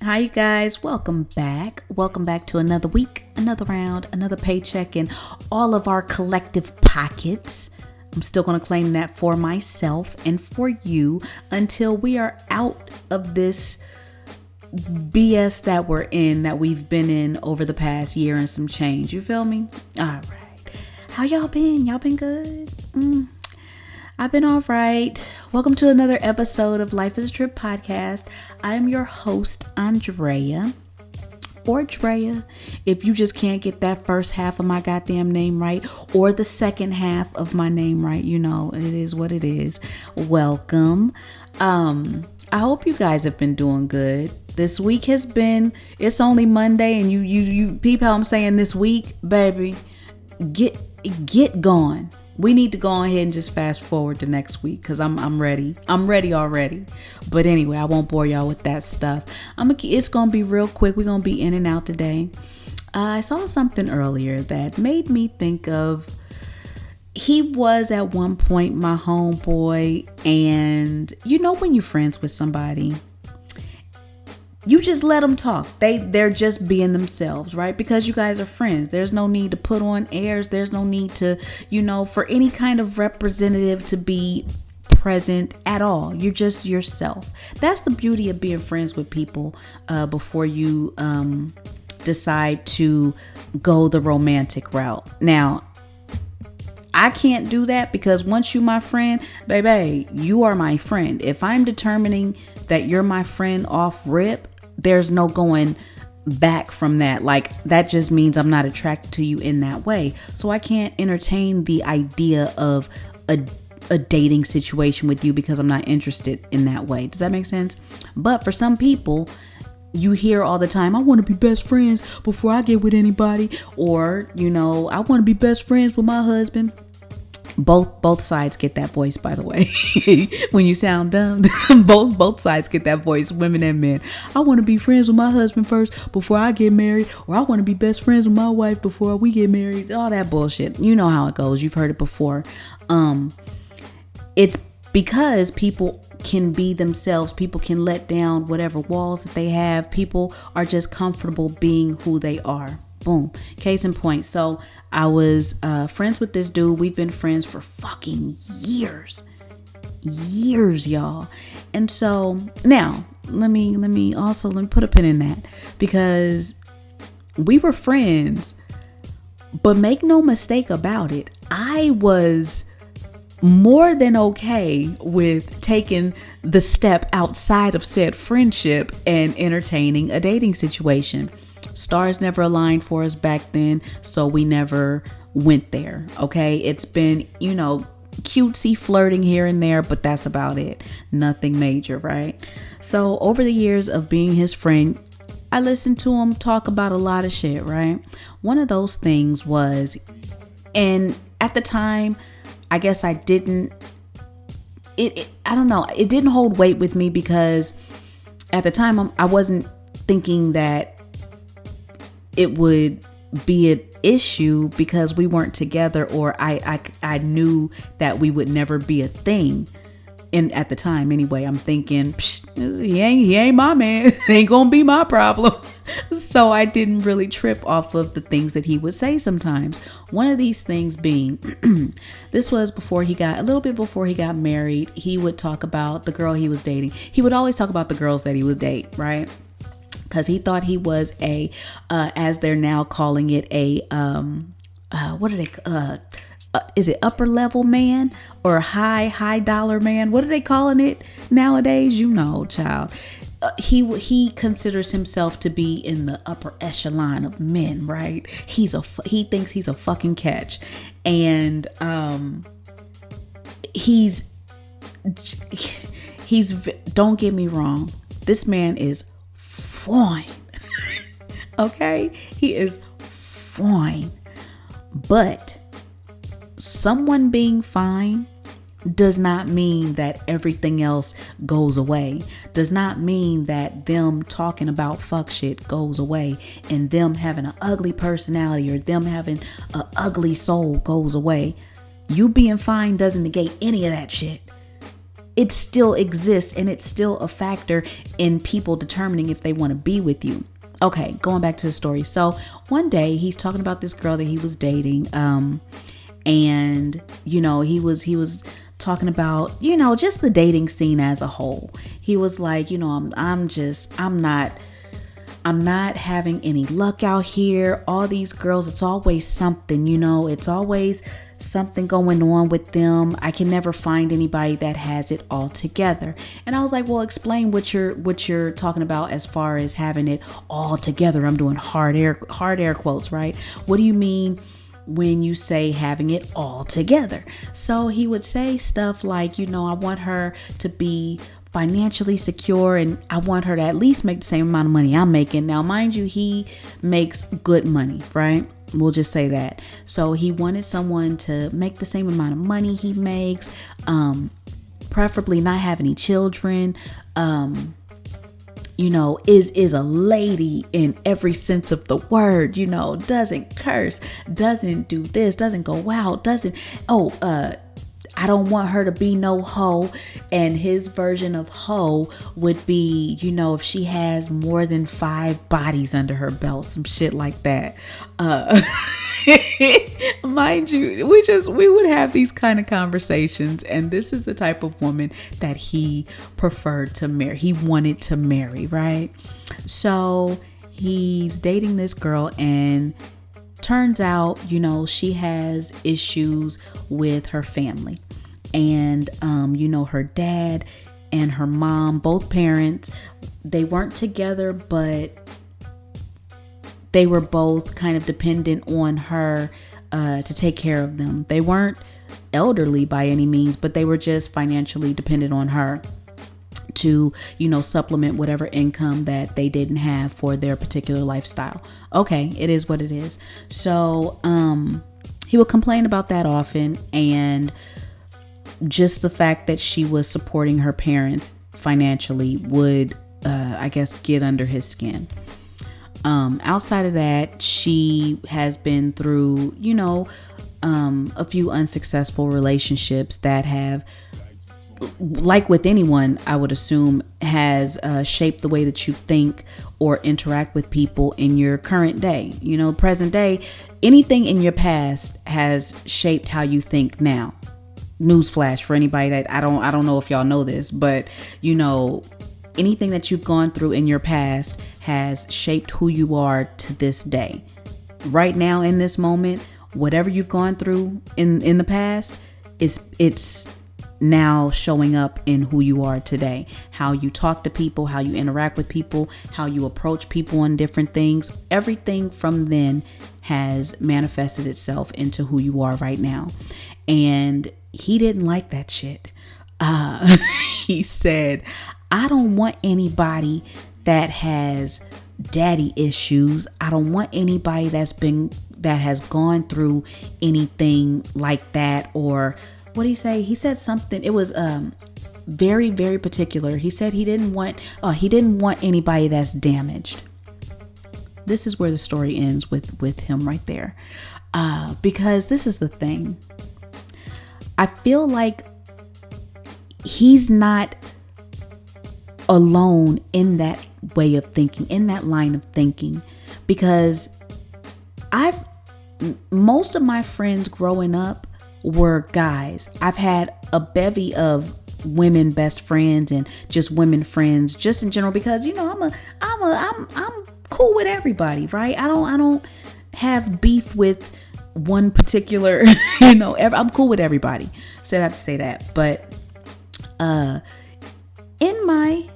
Hi, you guys. Welcome back. Welcome back to another week, another round, another paycheck in all of our collective pockets. I'm still going to claim that for myself and for you until we are out of this BS that we're in, that we've been in over the past year and some change. You feel me? All right. How y'all been? Y'all been good? I've been all right. Welcome to another episode of Life is a Trip podcast. I am your host, Andrea, or Drea, if you just can't get that first half of my goddamn name right, or the second half of my name right. You know, it is what it is. Welcome. I hope you guys have been doing good. This week has been, it's only Monday, and you peep how I'm saying this week, baby, get going. We need to go ahead and just fast forward to next week because I'm ready. I'm ready already. But anyway, I won't bore y'all with that stuff. It's going to be real quick. We're going to be in and out today. I saw something earlier that made me think of, he was at one point my homeboy, and you know when you're friends with somebody, you just let them talk. They're just being themselves, right? Because you guys are friends. There's no need to put on airs. There's no need to, for any kind of representative to be present at all. You're just yourself. That's the beauty of being friends with people before you decide to go the romantic route. Now, I can't do that because once you're my friend, baby, you are my friend. If I'm determining that you're my friend off rip, there's no going back from that. Like, that just means I'm not attracted to you in that way. So I can't entertain the idea of a dating situation with you because I'm not interested in that way. Does that make sense? But for some people, you hear all the time, I want to be best friends before I get with anybody. Or, I want to be best friends with my husband. Both sides get that voice, by the way. When you sound dumb, both sides get that voice, women and men. I want to be friends with my husband first before I get married, or I want to be best friends with my wife before we get married. All that bullshit. You know how it goes. You've heard it before. It's because people can be themselves. People can let down whatever walls that they have. People are just comfortable being who they are. Boom. Case in point. So I was friends with this dude. We've been friends for fucking years, y'all. And so now let me put a pin in that, because we were friends, but make no mistake about it, I was more than okay with taking the step outside of said friendship and entertaining a dating situation. Stars never aligned for us back then, so we never went there. Okay, it's been, cutesy flirting here and there, but that's about it. Nothing major, right? So over the years of being his friend, I listened to him talk about a lot of shit, right? One of those things was, and at the time, I guess I didn't, I don't know, it didn't hold weight with me because at the time I wasn't thinking that it would be an issue because we weren't together, or I knew that we would never be a thing. And at the time anyway, I'm thinking, he ain't my man. Ain't gonna be my problem. So I didn't really trip off of the things that he would say sometimes. One of these things being, this was a little bit before he got married. He would talk about the girl he was dating. He would always talk about the girls that he was dating, right? Because he thought he was as they're now calling it, is it upper level man or high dollar man? What are they calling it nowadays? Child. He considers himself to be in the upper echelon of men, right? He thinks he's a fucking catch, and he's don't get me wrong, this man is fine. Okay, he is fine, but someone being fine does not mean that everything else goes away. Does not mean that them talking about fuck shit goes away, and them having an ugly personality or them having an ugly soul goes away. You being fine doesn't negate any of that shit. it still exists and it's still a factor in people determining if they want to be with you. Okay, going back to the story. So one day he's talking about this girl that he was dating. And, you know, he was talking about, you know, just the dating scene as a whole. He was like, you know, I'm not having any luck out here. All these girls, it's always something, you know, it's always something going on with them. I can never find anybody that has it all together. And I was like, well, explain what you're talking about as far as having it all together. I'm doing hard air quotes, right? What do you mean when you say having it all together? So he would say stuff like, you know, I want her to be financially secure and I want her to at least make the same amount of money I'm making. Now, mind you, he makes good money, right? We'll just say that. So he wanted someone to make the same amount of money he makes, preferably not have any children, you know, is a lady in every sense of the word, you know, doesn't curse, doesn't do this, doesn't go out, I don't want her to be no hoe. And his version of hoe would be, you know, if she has more than 5 bodies under her belt, some shit like that. Mind you, we would have these kind of conversations, and this is the type of woman that he preferred to marry. He wanted to marry, right? So he's dating this girl, and turns out, you know, she has issues with her family. And, you know, her dad and her mom, both parents, they weren't together, but they were both kind of dependent on her to take care of them. They weren't elderly by any means, but they were just financially dependent on her to, you know, supplement whatever income that they didn't have for their particular lifestyle. Okay, it is what it is. So he would complain about that often, and just the fact that she was supporting her parents financially would, I guess, get under his skin. Outside of that, she has been through, you know, a few unsuccessful relationships that have, like with anyone, I would assume, has shaped the way that you think or interact with people in your current day. You know, present day, anything in your past has shaped how you think now. Newsflash for anybody that I don't know if y'all know this, but you know, anything that you've gone through in your past has shaped who you are to this day. Right now, in this moment, whatever you've gone through in the past it's now showing up in who you are today. How you talk to people, how you interact with people, how you approach people on different things. Everything from then has manifested itself into who you are right now. And he didn't like that shit. He said, I don't want anybody that has daddy issues. I don't want anybody that has gone through anything like that. Or what did he say? He said something. It was very, very particular. He said he didn't want anybody that's damaged. This is where the story ends with him right there. Because this is the thing. I feel like he's not alone in that way of thinking, in that line of thinking, because most of my friends growing up were guys. I've had a bevy of women best friends and just women friends just in general, because, you know, I'm cool with everybody, right? I don't have beef with one particular, you know, I'm cool with everybody. So I have to say that. But in my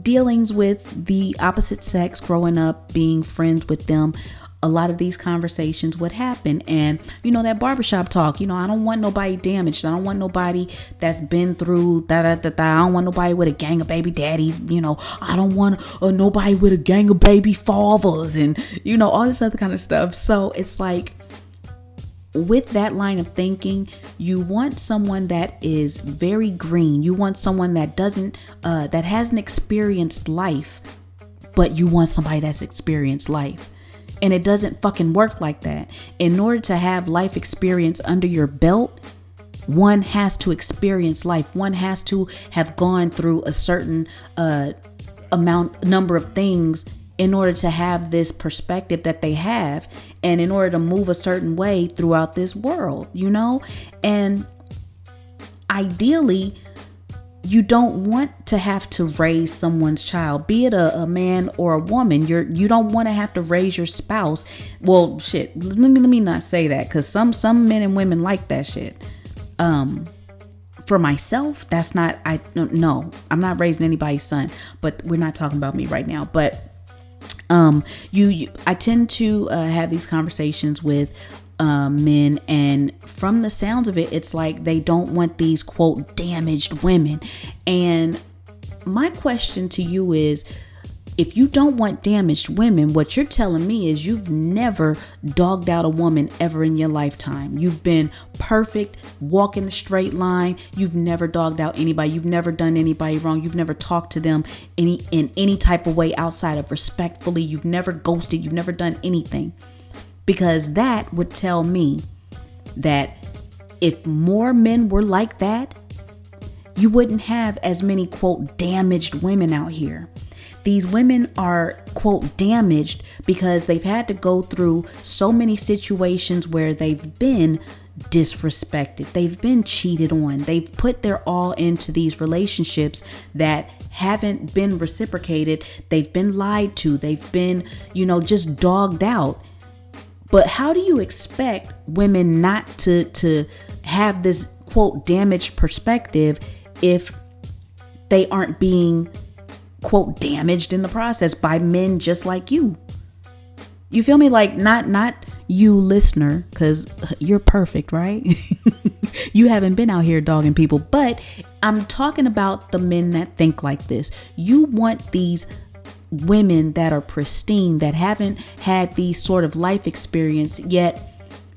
dealings with the opposite sex growing up, being friends with them, a lot of these conversations would happen. And, you know, that barbershop talk, you know, I don't want nobody damaged. I don't want nobody that's been through I don't want nobody with a gang of baby daddies. You know, I don't want nobody with a gang of baby fathers and, you know, all this other kind of stuff. So it's like, with that line of thinking, you want someone that is very green. You want someone that that hasn't experienced life, but you want somebody that's experienced life. And it doesn't fucking work like that. In order to have life experience under your belt, One has to experience life. One has to have gone through a certain number of things in order to have this perspective that they have, and in order to move a certain way throughout this world, and ideally you don't want to have to raise someone's child, be it a man or a woman. You don't want to have to raise your spouse. Well, shit, let me not say that, because some men and women like that shit. For myself, that's not, I'm not raising anybody's son, but we're not talking about me right now. But I tend to have these conversations with men, and from the sounds of it, it's like they don't want these quote damaged women. And my question to you is, if you don't want damaged women, what you're telling me is you've never dogged out a woman ever in your lifetime. You've been perfect, walking the straight line. You've never dogged out anybody. You've never done anybody wrong. You've never talked to them in any type of way outside of respectfully. You've never ghosted. You've never done anything. Because that would tell me that if more men were like that, you wouldn't have as many quote damaged women out here. These women are, quote, damaged because they've had to go through so many situations where they've been disrespected. They've been cheated on. They've put their all into these relationships that haven't been reciprocated. They've been lied to. They've been, just dogged out. But how do you expect women not to have this, quote, damaged perspective if they aren't being, quote, damaged in the process by men just like you? You feel me? Like not you listener, because you're perfect, right? You haven't been out here dogging people, but I'm talking about the men that think like this. You want these women that are pristine, that haven't had these sort of life experience, yet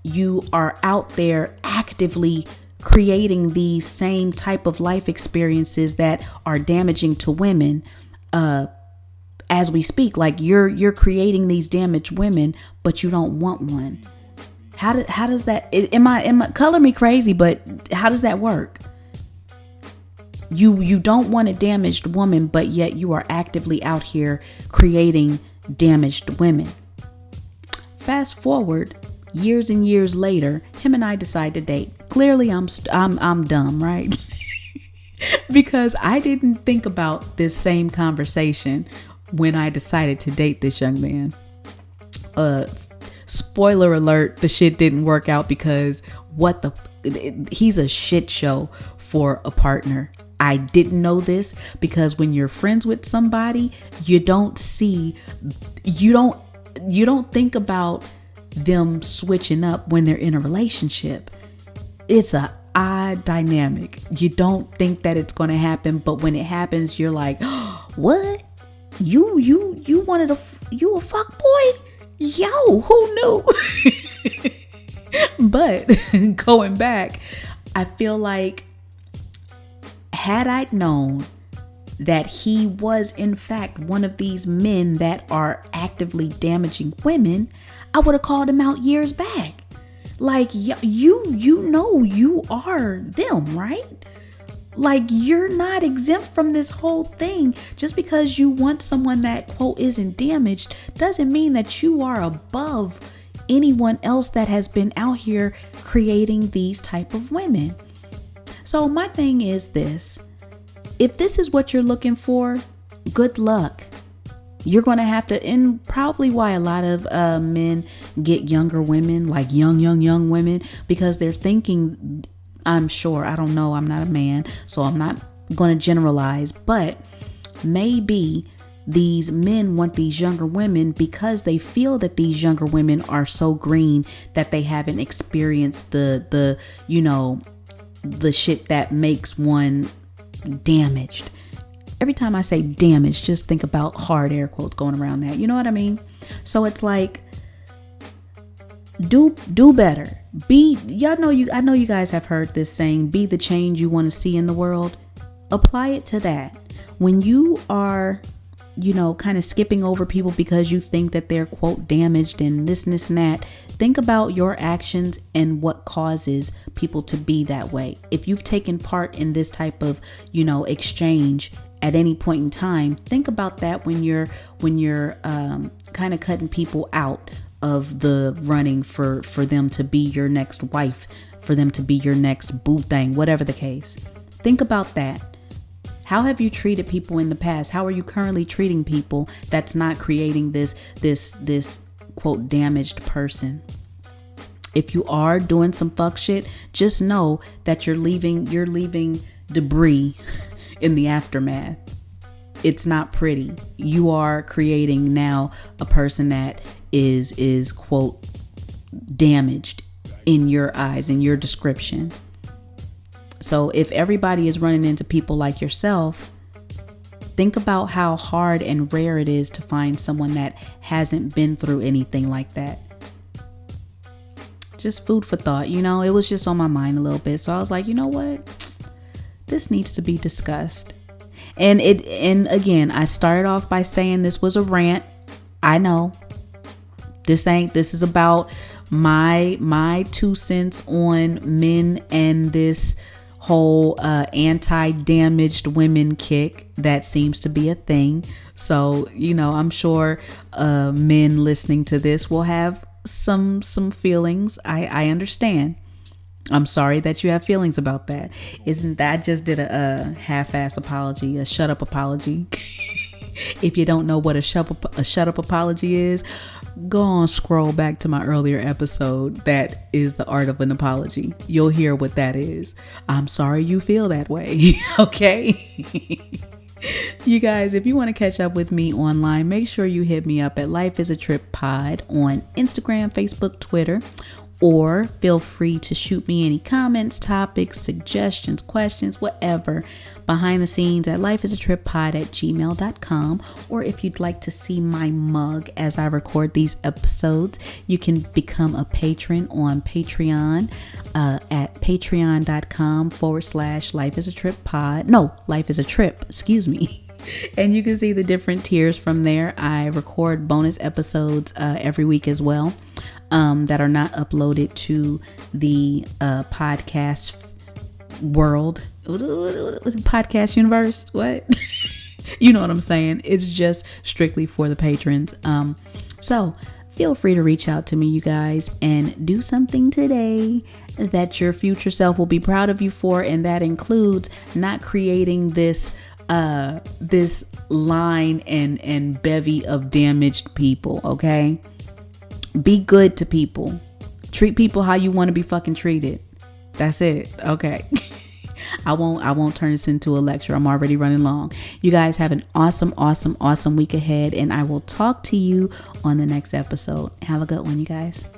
you are out there actively creating these same type of life experiences that are damaging to women. As we speak, like you're creating these damaged women, but you don't want one. How does that? Am I color me crazy? But how does that work? You don't want a damaged woman, but yet you are actively out here creating damaged women. Fast forward years and years later, him and I decide to date. Clearly, I'm dumb, right? Because I didn't think about this same conversation when I decided to date this young man. Spoiler alert, the shit didn't work out because he's a shit show for a partner. I didn't know this because when you're friends with somebody, you don't think about them switching up when they're in a relationship. It's a odd dynamic. You don't think that it's going to happen, but when it happens, you're like, oh, what? You a fuck boy? Yo, who knew? But going back, I feel like had I known that he was in fact one of these men that are actively damaging women, I would have called him out years back. Like, you are them, right? Like, you're not exempt from this whole thing. Just because you want someone that, quote, isn't damaged doesn't mean that you are above anyone else that has been out here creating these type of women. So my thing is this. If this is what you're looking for, good luck. You're going to have to, and probably why a lot of men get younger women, like young women, because they're thinking, I'm sure, I don't know, I'm not a man, so I'm not going to generalize, but maybe these men want these younger women because they feel that these younger women are so green that they haven't experienced the shit that makes one damaged. Every time I say damaged, just think about hard air quotes going around that. You know what I mean? So it's like, do better. I know you guys have heard this saying, be the change you want to see in the world. Apply it to that. When you are kind of skipping over people because you think that they're quote damaged and this and that. Think about your actions and what causes people to be that way. If you've taken part in this type of, exchange at any point in time, think about that when you're kind of cutting people out of the running for them to be your next wife, for them to be your next boo thing, whatever the case. Think about that. How have you treated people in the past? How are you currently treating people that's not creating this quote damaged person? If you are doing some fuck shit, just know that you're leaving debris in the aftermath. It's not pretty. You are creating now a person that is quote damaged in your eyes, in your description. So if everybody is running into people like yourself, think about how hard and rare it is to find someone that hasn't been through anything like that. Just food for thought, it was just on my mind a little bit. So I was like, you know what? This needs to be discussed. And again, I started off by saying this was a rant. I know this is about my 2 cents on men and this whole anti-damaged women kick that seems to be a thing. So, I'm sure men listening to this will have some feelings. I understand. I'm sorry that you have feelings about that. Isn't that I just did a half-ass apology, a shut up apology. If you don't know what a shut up apology is, go on, scroll back to my earlier episode. That is the art of an apology. You'll hear what that is. I'm sorry you feel that way. Okay. You guys, if you want to catch up with me online, make sure you hit me up at Life is a Trip Pod on Instagram, Facebook, Twitter, or feel free to shoot me any comments, topics, suggestions, questions, whatever, behind the scenes at lifeisatrippod@gmail.com. Or if you'd like to see my mug as I record these episodes, you can become a patron on Patreon at patreon.com/lifeisatrippod. No, Life is a Trip, excuse me. And you can see the different tiers from there. I record bonus episodes every week as well, that are not uploaded to the podcast world, podcast universe. What? You know what I'm saying? It's just strictly for the patrons. So feel free to reach out to me, you guys, and do something today that your future self will be proud of you for. And that includes not creating this line and bevy of damaged people. Okay. Be good to people. Treat people how you want to be fucking treated. That's it. Okay. I won't turn this into a lecture. I'm already running long. You guys have an awesome week ahead, and I will talk to you on the next episode. Have a good one, you guys.